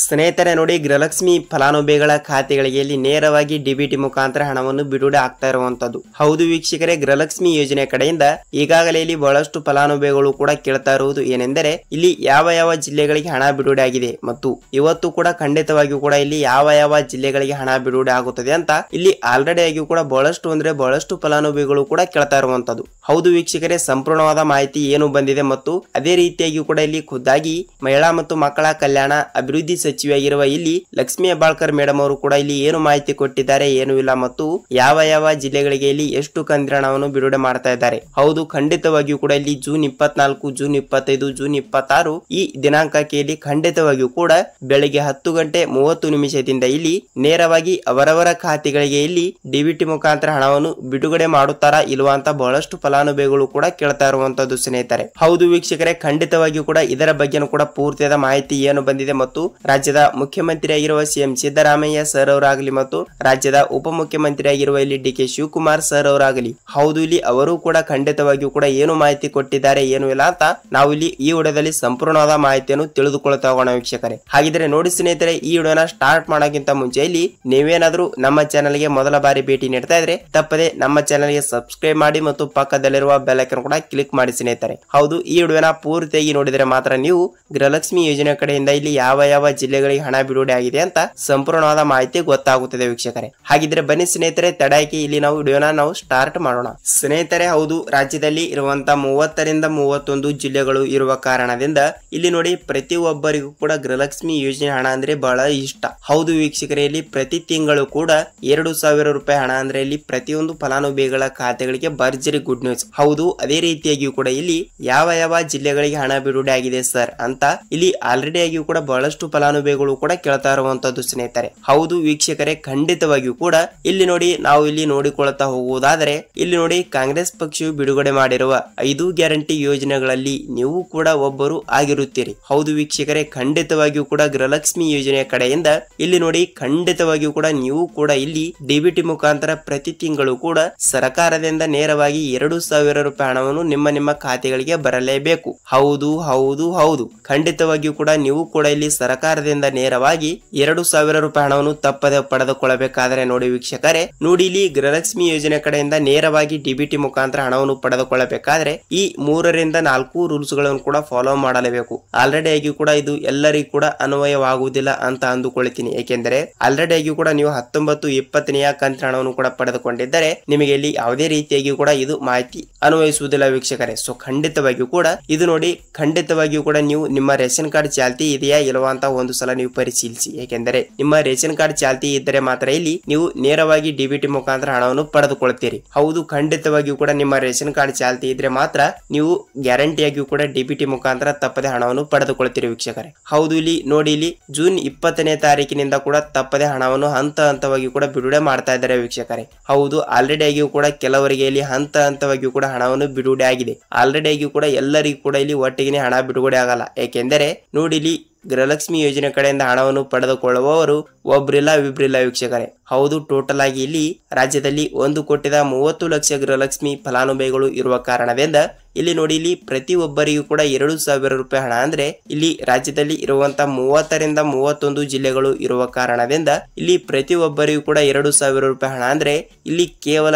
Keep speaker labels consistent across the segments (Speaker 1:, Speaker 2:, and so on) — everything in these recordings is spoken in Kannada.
Speaker 1: ಸ್ನೇಹಿತರೆ ನೋಡಿ, ಗೃಹಲಕ್ಷ್ಮಿ ಫಲಾನುಭವಿಗಳ ಖಾತೆಗಳಿಗೆ ಇಲ್ಲಿ ನೇರವಾಗಿ ಡಿಬಿಟಿ ಮುಖಾಂತರ ಹಣವನ್ನು ಬಿಡುಗಡೆ ಆಗ್ತಾ ಇರುವಂತದ್ದು. ಹೌದು ವೀಕ್ಷಕರೇ, ಗೃಹಲಕ್ಷ್ಮಿ ಯೋಜನೆ ಕಡೆಯಿಂದ ಈಗಾಗಲೇ ಇಲ್ಲಿ ಬಹಳಷ್ಟು ಫಲಾನುಭವಿಗಳು ಕೂಡ ಕೇಳ್ತಾ ಇರುವುದು ಏನೆಂದರೆ ಇಲ್ಲಿ ಯಾವ ಯಾವ ಜಿಲ್ಲೆಗಳಿಗೆ ಹಣ ಬಿಡುಗಡೆ ಆಗಿದೆ ಮತ್ತು ಇವತ್ತು ಕೂಡ ಖಂಡಿತವಾಗಿಯೂ ಕೂಡ ಇಲ್ಲಿ ಯಾವ ಯಾವ ಜಿಲ್ಲೆಗಳಿಗೆ ಹಣ ಬಿಡುಗಡೆ ಆಗುತ್ತದೆ ಅಂತ ಇಲ್ಲಿ ಆಲ್ರೆಡಿ ಆಗಿಯೂ ಕೂಡ ಬಹಳಷ್ಟು ಫಲಾನುಭವಿಗಳು ಕೂಡ ಕೇಳ್ತಾ ಇರುವಂತದ್ದು. ಹೌದು ವೀಕ್ಷಕರೇ, ಸಂಪೂರ್ಣವಾದ ಮಾಹಿತಿ ಏನು ಬಂದಿದೆ ಮತ್ತು ಅದೇ ರೀತಿಯಾಗಿ ಕೂಡ ಇಲ್ಲಿ ಖುದ್ದಾಗಿ ಮಹಿಳಾ ಮತ್ತು ಮಕ್ಕಳ ಕಲ್ಯಾಣ ಅಭಿವೃದ್ಧಿ ಸಚಿವೆಯಾಗಿರುವ ಇಲ್ಲಿ ಲಕ್ಷ್ಮಿ ಹೆಬ್ಬಾಳ್ಕರ್ ಮೇಡಮ್ ಅವರು ಕೂಡ ಇಲ್ಲಿ ಏನು ಮಾಹಿತಿ ಕೊಟ್ಟಿದ್ದಾರೆ, ಏನು ಇಲ್ಲ ಮತ್ತು ಯಾವ ಯಾವ ಜಿಲ್ಲೆಗಳಿಗೆ ಇಲ್ಲಿ ಎಷ್ಟು ಕಂತಿನ ಹಣವನ್ನು ಬಿಡುಗಡೆ ಮಾಡ್ತಾ ಇದ್ದಾರೆ. ಹೌದು, ಖಂಡಿತವಾಗಿಯೂ ಕೂಡ ಇಲ್ಲಿ ಜೂನ್ 24, ಜೂನ್ 25, ಜೂನ್ 26 ಈ ದಿನಾಂಕಕ್ಕೆ ಇಲ್ಲಿ ಖಂಡಿತವಾಗಿಯೂ ಕೂಡ ಬೆಳಿಗ್ಗೆ 10:30 ಇಲ್ಲಿ ನೇರವಾಗಿ ಅವರವರ ಖಾತೆಗಳಿಗೆ ಇಲ್ಲಿ ಡಿಬಿಟಿ ಮುಖಾಂತರ ಹಣವನ್ನು ಬಿಡುಗಡೆ ಮಾಡುತ್ತಾರಾ ಇಲ್ವಾ ಅಂತ ಬಹಳಷ್ಟು ಫಲಾನುಭವಿಗಳು ಕೂಡ ಕೇಳ್ತಾ ಇರುವಂತದ್ದು ಸ್ನೇಹಿತರೆ. ಹೌದು ವೀಕ್ಷಕರೇ, ಖಂಡಿತವಾಗಿಯೂ ಕೂಡ ಇದರ ಬಗ್ಗೆ ಕೂಡ ಪೂರ್ತಿಯಾದ ಮಾಹಿತಿ ಏನು ಬಂದಿದೆ ಮತ್ತು ರಾಜ್ಯದ ಮುಖ್ಯಮಂತ್ರಿಯಾಗಿರುವ ಸಿಎಂ ಸಿದ್ದರಾಮಯ್ಯ ಸರ್ ಅವರಾಗಲಿ ಮತ್ತು ರಾಜ್ಯದ ಉಪಮುಖ್ಯಮಂತ್ರಿಯಾಗಿರುವ ಇಲ್ಲಿ ಡಿ.ಕೆ. ಶಿವಕುಮಾರ್ ಸರ್ ಅವರಾಗಲಿ, ಹೌದು ಇಲ್ಲಿ ಅವರು ಕೂಡ ಖಂಡಿತವಾಗಿಯೂ ಕೂಡ ಏನು ಮಾಹಿತಿ ಕೊಟ್ಟಿದ್ದಾರೆ, ಏನು ಇಲ್ಲ ಅಂತ ನಾವು ಇಲ್ಲಿ ಈ ವಿಡಿಯೋದಲ್ಲಿ ಸಂಪೂರ್ಣವಾದ ಮಾಹಿತಿಯನ್ನು ತಿಳಿದುಕೊಳ್ತಾ ಹೋಗೋಣ ವೀಕ್ಷಕರೇ. ಹಾಗಿದ್ರೆ ನೋಡಿ ಸ್ನೇಹಿತರೆ, ಈ ವಿಡಿಯೋನ ಸ್ಟಾರ್ಟ್ ಮಾಡೋಕ್ಕಿಂತ ಮುಂಚೆ ಇಲ್ಲಿ ನೀವೇನಾದ್ರೂ ನಮ್ಮ ಚಾನೆಲ್ಗೆ ಮೊದಲ ಬಾರಿ ಭೇಟಿ ನೀಡ್ತಾ ಇದ್ರೆ ತಪ್ಪದೆ ನಮ್ಮ ಚಾನೆಲ್ಗೆ ಸಬ್ಸ್ಕ್ರೈಬ್ ಮಾಡಿ ಮತ್ತು ಪಕ್ಕದಲ್ಲಿರುವ ಬೆಲ್ ಐಕಾನ್ ಕೂಡ ಕ್ಲಿಕ್ ಮಾಡಿ ಸ್ನೇಹಿತರೆ. ಹೌದು, ಈ ವಿಡಿಯೋನ ಪೂರ್ತಿಯಾಗಿ ನೋಡಿದರೆ ಮಾತ್ರ ನೀವು ಗೃಹಲಕ್ಷ್ಮಿ ಯೋಜನೆ ಕಡೆಯಿಂದ ಇಲ್ಲಿ ಯಾವ ಯಾವ ಜಿಲ್ಲೆಗಳಿಗೆ ಹಣ ಬಿಡುಗಡೆ ಆಗಿದೆ ಅಂತ ಸಂಪೂರ್ಣವಾದ ಮಾಹಿತಿ ಗೊತ್ತಾಗುತ್ತದೆ ವೀಕ್ಷಕರೇ. ಹಾಗಿದ್ರೆ ಬನ್ನಿ ಸ್ನೇಹಿತರೆ, ತಡಾಕಿ ಇಲ್ಲಿ ನಾವು ವಿಡಿಯೋನ ಸ್ಟಾರ್ಟ್ ಮಾಡೋಣ ಸ್ನೇಹಿತರೆ. ಹೌದು, ರಾಜ್ಯದಲ್ಲಿ ಇರುವಂತಹ 30ರಿಂದ 31 ಜಿಲ್ಲೆಗಳು ಇರುವ ಕಾರಣದಿಂದ ಇಲ್ಲಿ ನೋಡಿ ಪ್ರತಿಯೊಬ್ಬರಿಗೂ ಕೂಡ ಗೃಹಲಕ್ಷ್ಮಿ ಯೋಜನೆ ಹಣ ಅಂದ್ರೆ ಬಹಳ ಇಷ್ಟ. ಹೌದು ವೀಕ್ಷಕರೇ, ಇಲ್ಲಿ ಪ್ರತಿ ತಿಂಗಳು ಕೂಡ 2,000 ರೂಪಾಯಿ ಹಣ ಅಂದ್ರೆ ಇಲ್ಲಿ ಪ್ರತಿಯೊಂದು ಫಲಾನುಭವಿಗಳ ಖಾತೆಗಳಿಗೆ ಭರ್ಜರಿ ಗುಡ್ ನ್ಯೂಸ್. ಹೌದು, ಅದೇ ರೀತಿಯಾಗಿಯೂ ಕೂಡ ಇಲ್ಲಿ ಯಾವ ಯಾವ ಜಿಲ್ಲೆಗಳಿಗೆ ಹಣ ಬಿಡುಗಡೆ ಆಗಿದೆ ಸರ್ ಅಂತ ಇಲ್ಲಿ ಆಲ್ರೆಡಿ ಆಗಿಯೂ ಕೂಡ ಬಹಳಷ್ಟು ಫಲಾನುಭವಿಗಳು ಕೂಡ ಕೇಳ್ತಾ ಇರುವಂತದ್ದು ಸ್ನೇಹಿತರೆ. ಹೌದು ವೀಕ್ಷಕರೇ, ಖಂಡಿತವಾಗಿಯೂ ಕೂಡ ಇಲ್ಲಿ ನೋಡಿ ನಾವು ಇಲ್ಲಿ ನೋಡಿಕೊಳ್ತಾ ಹೋಗುವುದಾದರೆ ಇಲ್ಲಿ ನೋಡಿ ಕಾಂಗ್ರೆಸ್ ಪಕ್ಷವು ಬಿಡುಗಡೆ ಮಾಡಿರುವ 5 ಗ್ಯಾರಂಟಿ ಯೋಜನೆಗಳಲ್ಲಿ ನೀವು ಕೂಡ ಒಬ್ಬರು ಆಗಿರುತ್ತೀರಿ. ಹೌದು ವೀಕ್ಷಕರೇ, ಖಂಡಿತವಾಗಿಯೂ ಕೂಡ ಗೃಹಲಕ್ಷ್ಮಿ ಯೋಜನೆಯ ಕಡೆಯಿಂದ ಇಲ್ಲಿ ನೋಡಿ ಖಂಡಿತವಾಗಿಯೂ ಕೂಡ ನೀವು ಕೂಡ ಇಲ್ಲಿ ಡಿಬಿಟಿ ಮುಖಾಂತರ ಪ್ರತಿ ತಿಂಗಳು ಕೂಡ ಸರ್ಕಾರದಿಂದ ನೇರವಾಗಿ 2,000 ರೂಪಾಯಿ ಹಣವನ್ನು ನಿಮ್ಮ ಖಾತೆಗಳಿಗೆ ಬರಲೇಬೇಕು. ಹೌದು ಹೌದು ಹೌದು, ಖಂಡಿತವಾಗಿಯೂ ಕೂಡ ನೀವು ಕೂಡ ಇಲ್ಲಿ ಸರ್ಕಾರದಿಂದ ನೇರವಾಗಿ 2,000 ರೂಪಾಯಿ ಹಣವನ್ನು ತಪ್ಪದೆ ಪಡೆದುಕೊಳ್ಳಬೇಕಾದರೆ ನೋಡಿ ವೀಕ್ಷಕರೇ, ನೋಡಿ ಇಲ್ಲಿ ಗೃಹಲಕ್ಷ್ಮಿ ಯೋಜನೆ ಕಡೆಯಿಂದ ನೇರವಾಗಿ ಡಿಬಿಟಿ ಮುಖಾಂತರ ಹಣವನ್ನು ಪಡೆದುಕೊಳ್ಳಬೇಕಾದ್ರೆ ಈ 3ರಿಂದ 4 ರೂಲ್ಸ್ ಗಳನ್ನು ಕೂಡ ಫಾಲೋ ಮಾಡಲೇಬೇಕು. ಆಲ್ರೆಡಿ ಆಗಿ ಕೂಡ ಇದು ಎಲ್ಲರಿಗೂ ಕೂಡ ಅನ್ವಯವಾಗುವುದಿಲ್ಲ ಅಂತ ಅಂದುಕೊಳ್ತೀನಿ. ಏಕೆಂದರೆ ಆಲ್ರೆಡಿ ಆಗಿ ಕೂಡ ನೀವು 19, 20ನೇ ಕಂತಿನ ಹಣವನ್ನು ಕೂಡ ಪಡೆದುಕೊಂಡಿದ್ದರೆ ನಿಮಗೆ ಇಲ್ಲಿ ಯಾವುದೇ ರೀತಿಯಾಗಿ ಕೂಡ ಇದು ಮಾಹಿತಿ ಅನ್ವಯಿಸುವುದಿಲ್ಲ ವೀಕ್ಷಕರೇ. ಸೊ ಖಂಡಿತವಾಗಿಯೂ ಕೂಡ ಇದು ನೋಡಿ ಖಂಡಿತವಾಗಿಯೂ ಕೂಡ ನೀವು ನಿಮ್ಮ ರೇಷನ್ ಕಾರ್ಡ್ ಚಾಲ್ತಿ ಇದೆಯಾ ಇಲ್ವಾ ಅಂತ ಒಂದು ಸಲ ನೀವು ಪರಿಶೀಲಿಸಿ. ಏಕೆಂದರೆ ನಿಮ್ಮ ರೇಷನ್ ಕಾರ್ಡ್ ಚಾಲ್ತಿ ಇದ್ದರೆ ಮಾತ್ರ ಇಲ್ಲಿ ನೀವು ನೇರವಾಗಿ ಡಿಬಿಟಿ ಮುಖಾಂತರ ಹಣವನ್ನು ಪಡೆದುಕೊಳ್ತೀರಿ. ಹೌದು, ಖಂಡಿತವಾಗಿಯೂ ಕೂಡ ನಿಮ್ಮ ರೇಷನ್ ಕಾರ್ಡ್ ಚಾಲ್ತಿ ಇದ್ರೆ ಮಾತ್ರ ನೀವು ಗ್ಯಾರಂಟಿಯಾಗಿಯೂ ಕೂಡ ಡಿಬಿಟಿ ಮುಖಾಂತರ ತಪ್ಪದೆ ಹಣವನ್ನು ಪಡೆದುಕೊಳ್ತೀರಿ ವೀಕ್ಷಕರೇ. ಹೌದು, ಇಲ್ಲಿ ನೋಡಿ ಇಲ್ಲಿ ಜೂನ್ 20ನೇ ತಾರೀಕಿನಿಂದ ಕೂಡ ತಪ್ಪದೆ ಹಣವನ್ನು ಹಂತವಾಗಿ ಕೂಡ ಬಿಡುಗಡೆ ಮಾಡ್ತಾ ಇದ್ದಾರೆ ವೀಕ್ಷಕರೇ. ಹೌದು, ಆಲ್ರೆಡಿ ಆಗಿಯೂ ಕೂಡ ಕೆಲವರಿಗೆ ಇಲ್ಲಿ ಹಂತವಾಗಿಯೂ ಕೂಡ ಹಣವನ್ನು ಬಿಡುಗಡೆ ಆಗಿದೆ. ಆಲ್ರೆಡಿ ಆಗಿಯೂ ಕೂಡ ಎಲ್ಲರಿಗೂ ಕೂಡ ಇಲ್ಲಿ ಒಟ್ಟಿಗೆ ಹಣ ಬಿಡುಗಡೆ ಆಗಲ್ಲ. ಏಕೆಂದರೆ ನೋಡಿ ಇಲ್ಲಿ ಗೃಹಲಕ್ಷ್ಮಿ ಯೋಜನೆ ಕಡೆಯಿಂದ ಹಣವನ್ನು ಪಡೆದುಕೊಳ್ಳುವವರು ಒಬ್ರಿಲ್ಲ ಇಬ್ರಿಲ್ಲ ವೀಕ್ಷಕರೇ. ಹೌದು, ಟೋಟಲ್ ಆಗಿ ಇಲ್ಲಿ ರಾಜ್ಯದಲ್ಲಿ 1,30,30,00,000 ಗೃಹಲಕ್ಷ್ಮಿ ಫಲಾನುಭವಿಗಳು ಇರುವ ಕಾರಣದಿಂದ ಇಲ್ಲಿ ನೋಡಿ ಇಲ್ಲಿ ಪ್ರತಿಯೊಬ್ಬರಿಗೂ ಕೂಡ 2,000 ರೂಪಾಯಿ ಹಣ ಅಂದ್ರೆ ಇಲ್ಲಿ ರಾಜ್ಯದಲ್ಲಿ ಇರುವಂತಹ 30ರಿಂದ 31 ಜಿಲ್ಲೆಗಳು ಇರುವ ಕಾರಣದಿಂದ ಇಲ್ಲಿ ಪ್ರತಿಯೊಬ್ಬರಿಗೂ ಕೂಡ 2,000 ರೂಪಾಯಿ ಹಣ ಅಂದ್ರೆ ಇಲ್ಲಿ ಕೇವಲ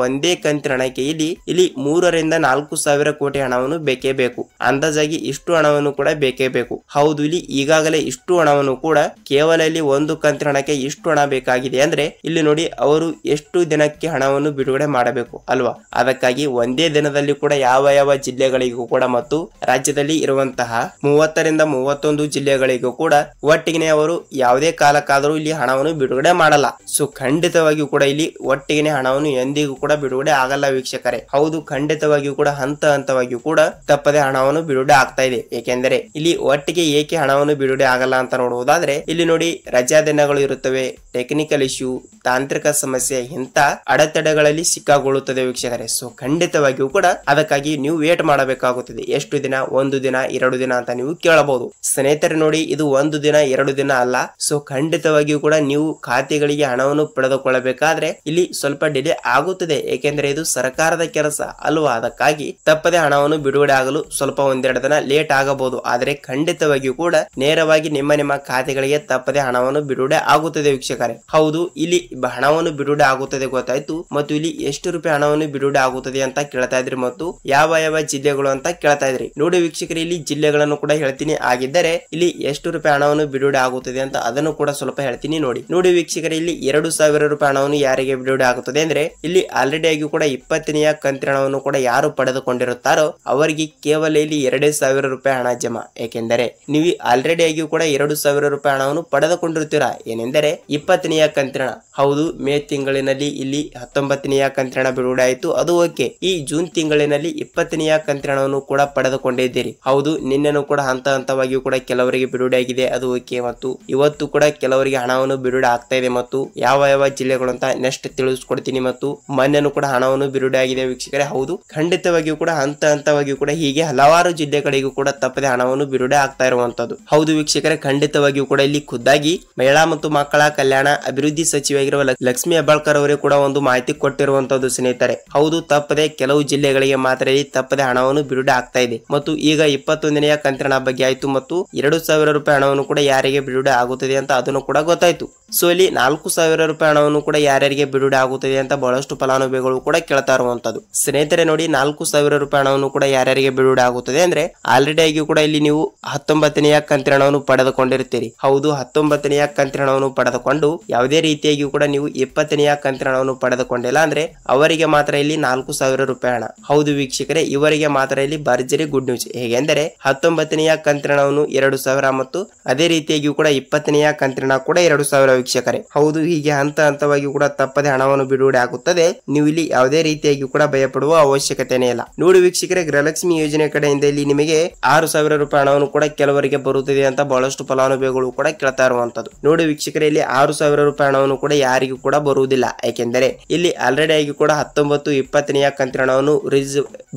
Speaker 1: ಒಂದೇ ಕಂತಿನ ಹಣಕ್ಕೆ ಇಲ್ಲಿ 3ರಿಂದ 4,000 ಕೋಟಿ ಹಣವನ್ನು ಬೇಕೇ ಬೇಕು. ಅಂದಾಜಾಗಿ ಇಷ್ಟು ಹಣವನ್ನು ಕೂಡ ಬೇಕೇ ಬೇಕು. ಹೌದು, ಇಲ್ಲಿ ಈಗಾಗಲೇ ಇಷ್ಟು ಹಣವನ್ನು ಕೂಡ ಕೇವಲ ಇಲ್ಲಿ ಒಂದು ಕಂತಿನ ಹಣಕ್ಕೆ ಇಷ್ಟು ಹಣ ಬೇಕಾಗಿದೆ ಅಂದ್ರೆ ಇಲ್ಲಿ ನೋಡಿ ಅವರು ಎಷ್ಟು ದಿನಕ್ಕೆ ಹಣವನ್ನು ಬಿಡುಗಡೆ ಮಾಡಬೇಕು ಅಲ್ವಾ. ಅದಕ್ಕಾಗಿ ಒಂದೇ ದಿನದಲ್ಲಿ ಕೂಡ ಯಾವ ಯಾವ ಜಿಲ್ಲೆಗಳಿಗೂ ಕೂಡ ಮತ್ತು ರಾಜ್ಯದಲ್ಲಿ ಇರುವಂತಹ 30ರಿಂದ 31 ಜಿಲ್ಲೆಗಳಿಗೂ ಕೂಡ ಒಟ್ಟಿಗೆ ಅವರು ಯಾವುದೇ ಕಾಲಕ್ಕಾದರೂ ಇಲ್ಲಿ ಹಣವನ್ನು ಬಿಡುಗಡೆ ಮಾಡಲ್ಲ. ಸೊ ಖಂಡಿತವಾಗಿಯೂ ಕೂಡ ಇಲ್ಲಿ ಒಟ್ಟಿಗೆ ಹಣವನ್ನು ಎಂದಿಗೂ ಕೂಡ ಬಿಡುಗಡೆ ಆಗಲ್ಲ ವೀಕ್ಷಕರೇ. ಹೌದು, ಖಂಡಿತವಾಗಿಯೂ ಕೂಡ ಹಂತವಾಗಿಯೂ ಕೂಡ ತಪ್ಪದೆ ಹಣವನ್ನು ಬಿಡುಗಡೆ ಆಗ್ತಾ ಇದೆ. ಏಕೆಂದರೆ ಇಲ್ಲಿ ಒಟ್ಟಿಗೆ ಏಕೆ ಹಣವನ್ನು ಬಿಡುಗಡೆ ಆಗಲ್ಲ ಅಂತ ನೋಡುವುದಾದ್ರೆ ಇಲ್ಲಿ ನೋಡಿ ರಜಾ ದಿನಗಳು ಇರುತ್ತವೆ, ಟೆಕ್ನಿಕಲ್ ಇಶ್ಯೂ, ತಾಂತ್ರಿಕ ಸಮಸ್ಯೆ, ಇಂತ ಅಡೆತಡೆಗಳಲ್ಲಿ ಸಿಕ್ಕಾಗೊಳ್ಳುತ್ತದೆ ವೀಕ್ಷಕರೇ. ಸೊ ಖಂಡಿತವಾಗಿಯೂ ಕೂಡ ಅದಕ್ಕಾಗಿ ನೀವು ವೇಟ್ ಮಾಡಬೇಕಾಗುತ್ತದೆ. ಎಷ್ಟು ದಿನ? 1 ದಿನ, 2 ದಿನ ಅಂತ ನೀವು ಕೇಳಬಹುದು ಸ್ನೇಹಿತರೆ. ನೋಡಿ, ಇದು 1 ದಿನ 2 ದಿನ ಅಲ್ಲ. ಸೊ ಖಂಡಿತವಾಗಿಯೂ ಕೂಡ ನೀವು ಖಾತೆಗಳಿಗೆ ಹಣವನ್ನು ಪಡೆದುಕೊಳ್ಳಬೇಕಾದ್ರೆ ಆದ್ರೆ ಇಲ್ಲಿ ಸ್ವಲ್ಪ ಡಿಲೇ ಆಗುತ್ತದೆ, ಏಕೆಂದ್ರೆ ಇದು ಸರ್ಕಾರದ ಕೆಲಸ ಅಲ್ವಾ. ಅದಕ್ಕಾಗಿ ತಪ್ಪದೆ ಹಣವನ್ನು ಬಿಡುಗಡೆ ಆಗಲು ಸ್ವಲ್ಪ ಒಂದೆರಡು ದಿನ ಲೇಟ್ ಆಗಬಹುದು. ಆದ್ರೆ ಖಂಡಿತವಾಗಿಯೂ ಕೂಡ ನೇರವಾಗಿ ನಿಮ್ಮ ಖಾತೆಗಳಿಗೆ ತಪ್ಪದೆ ಹಣವನ್ನು ಬಿಡುಗಡೆ ಆಗುತ್ತದೆ ವೀಕ್ಷಕರೇ. ಹೌದು, ಇಲ್ಲಿ ಹಣವನ್ನು ಬಿಡುಗಡೆ ಆಗುತ್ತದೆ ಗೊತ್ತಾಯ್ತು. ಮತ್ತು ಇಲ್ಲಿ ಎಷ್ಟು ರೂಪಾಯಿ ಹಣವನ್ನು ಬಿಡುಗಡೆ ಆಗುತ್ತದೆ ಅಂತ ಕೇಳ್ತಾ ಇದ್ರಿ ಮತ್ತು ಯಾವ ಜಿಲ್ಲೆಗಳು ಅಂತ ಕೇಳ್ತಾ ಇದ್ರಿ. ನೋಡಿ ವೀಕ್ಷಕರೇ, ಇಲ್ಲಿ ಜಿಲ್ಲೆಗಳನ್ನು ಕೂಡ ಹೇಳ್ತೀನಿ. ಆಗಿದ್ದರೆ ಇಲ್ಲಿ ಎಷ್ಟು ರೂಪಾಯಿ ಹಣವನ್ನು ಬಿಡುಗಡೆ ಆಗುತ್ತದೆ ಅಂತ ಅದನ್ನು ಕೂಡ ಸ್ವಲ್ಪ ಹೇಳ್ತೀನಿ. ನೋಡಿ ವೀಕ್ಷಕರೇ, ಇಲ್ಲಿ 2,000 ರೂಪಾಯಿ ಹಣವನ್ನು ಯಾರಿಗೆ ಬಿಡುಗಡೆ ಆಗುತ್ತದೆ ಅಂದ್ರೆ ಇಲ್ಲಿ ಆಲ್ರೆಡಿ ಆಗಿ ಕೂಡ 20ನೇ ಕಂತಿನ ಹಣವನ್ನು ಕೂಡ ಯಾರು ಪಡೆದುಕೊಂಡಿರುತ್ತಾರೋ ಅವರಿಗೆ ಕೇವಲ ಇಲ್ಲಿ 2,000 ರೂಪಾಯಿ ಹಣ ಜಮಾ. ಏಕೆಂದರೆ ನೀವು ಆಲ್ರೆಡಿ ಆಗಿ ಕೂಡ 2,000 ರೂಪಾಯಿ ಹಣವನ್ನು ಪಡೆದುಕೊಂಡಿರ್ತೀರಾ. ಏನೆಂದರೆ 20ನೇ ಕಂತಿನ ಹಣ. ಹೌದು, ಮೇ ತಿಂಗಳಿನಲ್ಲಿ ಇಲ್ಲಿ 19ನೇ ಕಂತಿನ ಹಣ ಬಿಡುಗಡೆ ಆಯಿತು, ಅದು ಓಕೆ. ಈ ಜೂನ್ ತಿಂಗಳಿನಲ್ಲಿ 20ನೇ ಕಂತಿನ ಹಣವನ್ನು ಕೂಡ ಪಡೆದುಕೊಂಡಿದ್ದೀರಿ. ಹೌದು, ನಿನ್ನೆನೂ ಕೂಡ ಹಂತವಾಗಿ ಕೂಡ ಕೆಲವರಿಗೆ ಬಿಡುಗಡೆ ಆಗಿದೆ, ಅದು ಓಕೆ. ಮತ್ತು ಇವತ್ತು ಕೂಡ ಕೆಲವರಿಗೆ ಹಣವನ್ನು ಬಿಡುಗಡೆ ಆಗ್ತಾ ಇದೆ ಮತ್ತು ಯಾವ ಜಿಲ್ಲೆಗಳು ಅಂತ ನೆಕ್ಸ್ಟ್ ತಿಳಿಸ್ಕೊಡ್ತೀನಿ. ಮತ್ತು ಮೊನ್ನೆನೂ ಕೂಡ ಹಣವನ್ನು ಬಿಡುಗಡೆ ಆಗಿದೆ ವೀಕ್ಷಕರೇ. ಹೌದು, ಖಂಡಿತವಾಗಿಯೂ ಕೂಡ ಹಂತವಾಗಿಯೂ ಕೂಡ ಹೀಗೆ ಹಲವಾರು ಜಿಲ್ಲೆಗಳಿಗೂ ಕೂಡ ತಪ್ಪದೆ ಹಣವನ್ನು ಬಿಡುಗಡೆ ಆಗ್ತಾ ಇರುವಂತದ್ದು. ಹೌದು ವೀಕ್ಷಕರೇ, ಖಂಡಿತವಾಗಿಯೂ ಕೂಡ ಇಲ್ಲಿ ಖುದ್ದಾಗಿ ಮಹಿಳಾ ಮತ್ತು ಮಕ್ಕಳ ಕಲ್ಯಾಣ ಅಭಿವೃದ್ಧಿ ಸಚಿವರಾಗಿರುವ ಲಕ್ಷ್ಮಿ ಹೆಬ್ಬಾಳ್ಕರ್ ಅವರೇ ಕೂಡ ಒಂದು ಮಾಹಿತಿ ಕೊಟ್ಟಿರುವಂತದ್ದು ಸ್ನೇಹಿತರೆ. ಹೌದು, ತಪ್ಪದೆ ಕೆಲವು ಜಿಲ್ಲೆಗಳಿಗೆ ಮಾತ್ರ ಇಲ್ಲಿ ತಪ್ಪದೆ ಹಣವನ್ನು ಬಿಡುಗಡೆ ಆಗ್ತಾ ಇದೆ. ಮತ್ತು ಈಗ 21ನೇ ಕಂತಿನ ಹಣ ಬಗ್ಗೆ ಆಯ್ತು ಮತ್ತು 2,000 ರೂಪಾಯಿ ಹಣವನ್ನು ಕೂಡ ಯಾರಿಗೆ ಬಿಡುಗಡೆ ಆಗುತ್ತದೆ ಅಂತ ಅದನ್ನು ಕೂಡ ಗೊತ್ತಾಯ್ತು. ಸೊ ಇಲ್ಲಿ 4,000 ರೂಪಾಯಿ ಹಣವನ್ನು ಕೂಡ ಯಾರ್ಯಾರಿಗೆ ಬಿಡುಗಡೆ ಆಗುತ್ತದೆ ಅಂತ ಬಹಳಷ್ಟು ಫಲಾನುಭವಿಗಳು ಕೂಡ ಕೇಳ್ತಾ ಇರುವಂತದ್ದು. ಸ್ನೇಹಿತರೆ ನೋಡಿ, 4,000 ರೂಪಾಯಿ ಹಣವನ್ನು ಕೂಡ ಯಾರ್ಯಾರಿಗೆ ಬಿಡುಗಡೆ ಆಗುತ್ತದೆ ಅಂದ್ರೆ ಆಲ್ರೆಡಿ ಆಗಿ ಕೂಡ ಇಲ್ಲಿ ನೀವು 19ನೇ ಕಂತಿನ ಹಣವನ್ನು ಪಡೆದುಕೊಂಡಿರ್ತೀರಿ. ಹೌದು, 19ನೇ ಕಂತಿನ ಹಣವನ್ನು ಪಡೆದುಕೊಂಡು ಯಾವುದೇ ರೀತಿಯಾಗಿ ಕೂಡ ನೀವು 20ನೇ ಕಂತಿನ ಹಣವನ್ನು ಪಡೆದುಕೊಂಡಿಲ್ಲ ಅಂದ್ರೆ ಅವರಿಗೆ ಮಾತ್ರ ಇಲ್ಲಿ 4,000 ರೂಪಾಯಿ ಹಣ. ಹೌದು ವೀಕ್ಷಕರೇ, ಇವರಿಗೆ ಮಾತ್ರ ಇಲ್ಲಿ ಭರ್ಜರಿ ಗುಡ್ ನ್ಯೂಸ್. ಹೇಗೆಂದರೆ 19ನೇ ಕಂತಿನ ಹಣವನ್ನು 2,000 ಮತ್ತು ಅದೇ ರೀತಿಯಾಗಿ ಕೂಡ 20ನೇ ಕಂತಿನ ಹಣ ಕೂಡ 2,000 ವೀಕ್ಷಕರೇ. ಹೌದು, ಹೀಗೆ ಹಂತವಾಗಿ ಕೂಡ ತಪ್ಪದೆ ಹಣವನ್ನು ಬಿಡುಗಡೆ ಆಗುತ್ತದೆ. ನೀವು ಇಲ್ಲಿ ಯಾವುದೇ ರೀತಿಯಾಗಿ ಕೂಡ ಭಯಪಡುವ ಅವಶ್ಯಕತೆನೇ ಇಲ್ಲ. ನೋಡಿ ವೀಕ್ಷಕರೇ, ಗೃಹಲಕ್ಷ್ಮಿ ಯೋಜನೆ ಕಡೆಯಿಂದ ಇಲ್ಲಿ ನಿಮಗೆ 6,000 ರೂಪಾಯಿ ಹಣವನ್ನು ಕೂಡ ಕೆಲವರಿಗೆ ಬರುತ್ತದೆ ಅಂತ ಬಹಳಷ್ಟು ಫಲಾನುಭವಿಗಳು ಕೂಡ ಕೇಳ್ತಾ ಇರುವಂತದ್ದು. ನೋಡಿ ವೀಕ್ಷಕರೇ, ಇಲ್ಲಿ 6,000 ರೂಪಾಯಿ ಹಣವನ್ನು ಕೂಡ ಯಾರಿಗೂ ಕೂಡ ಬರುವುದಿಲ್ಲ. ಯಾಕೆಂದರೆ ಇಲ್ಲಿ ಆಲ್ರೆಡಿ ಆಗಿ ಕೂಡ 19, 20ನೇ ಕಂತಿನ ಹಣವನ್ನು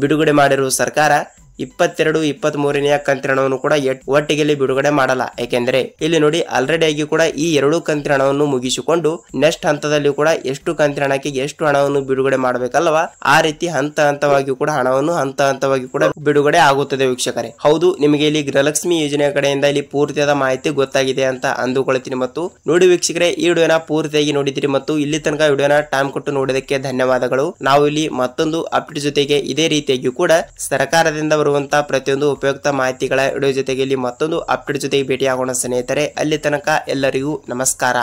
Speaker 1: ಬಿಡುಗಡೆ ಮಾಡಿರುವ ಸರ್ಕಾರ 22, 23ನೇ ಕಂತಿನ ಹಣವನ್ನು ಕೂಡ ಒಟ್ಟಿಗೆ ಬಿಡುಗಡೆ ಮಾಡಲ್ಲ. ಯಾಕೆಂದ್ರೆ ಇಲ್ಲಿ ನೋಡಿ ಆಲ್ರೆಡಿ ಆಗಿ ಕೂಡ ಈ 2 ಕಂತಿನ ಹಣವನ್ನು ಮುಗಿಸಿಕೊಂಡು ನೆಕ್ಸ್ಟ್ ಹಂತದಲ್ಲಿ ಕೂಡ ಎಷ್ಟು ಕಂತಿನ ಹಣಕ್ಕೆ ಎಷ್ಟು ಹಣವನ್ನು ಬಿಡುಗಡೆ ಮಾಡಬೇಕಲ್ವಾ, ಆ ರೀತಿ ಹಂತವಾಗಿ ಕೂಡ ಹಣವನ್ನು ಹಂತವಾಗಿ ಕೂಡ ಬಿಡುಗಡೆ ಆಗುತ್ತದೆ ವೀಕ್ಷಕರೇ. ಹೌದು, ನಿಮಗೆ ಇಲ್ಲಿ ಗೃಹಲಕ್ಷ್ಮಿ ಯೋಜನೆ ಕಡೆಯಿಂದ ಇಲ್ಲಿ ಪೂರ್ತಿಯಾದ ಮಾಹಿತಿ ಗೊತ್ತಾಗಿದೆ ಅಂತ ಅಂದುಕೊಳ್ತೀನಿ. ಮತ್ತು ನೋಡಿ ವೀಕ್ಷಕರೇ, ಈ ವಿಡಿಯೋನ ಪೂರ್ತಿಯಾಗಿ ನೋಡಿದಿರಿ ಮತ್ತು ಇಲ್ಲಿ ತನಕ ವಿಡಿಯೋನ ಟೈಮ್ ಕೊಟ್ಟು ನೋಡೋದಕ್ಕೆ ಧನ್ಯವಾದಗಳು. ನಾವು ಇಲ್ಲಿ ಮತ್ತೊಂದು ಅಪ್ಡೇಟ್ ಜೊತೆಗೆ ಇದೇ ರೀತಿಯಾಗಿ ಕೂಡ ಸರ್ಕಾರದಿಂದ ಬರುವಂತಹ ಪ್ರತಿಯೊಂದು ಉಪಯುಕ್ತ ಮಾಹಿತಿಗಳ ವಿಡಿಯೋ ಜೊತೆಗೆ ಇಲ್ಲಿ ಮತ್ತೊಂದು ಅಪ್ಡೇಟ್ ಜೊತೆಗೆ ಭೇಟಿ ಆಗೋಣ ಸ್ನೇಹಿತರೆ. ಅಲ್ಲಿ ತನಕ ಎಲ್ಲರಿಗೂ ನಮಸ್ಕಾರ.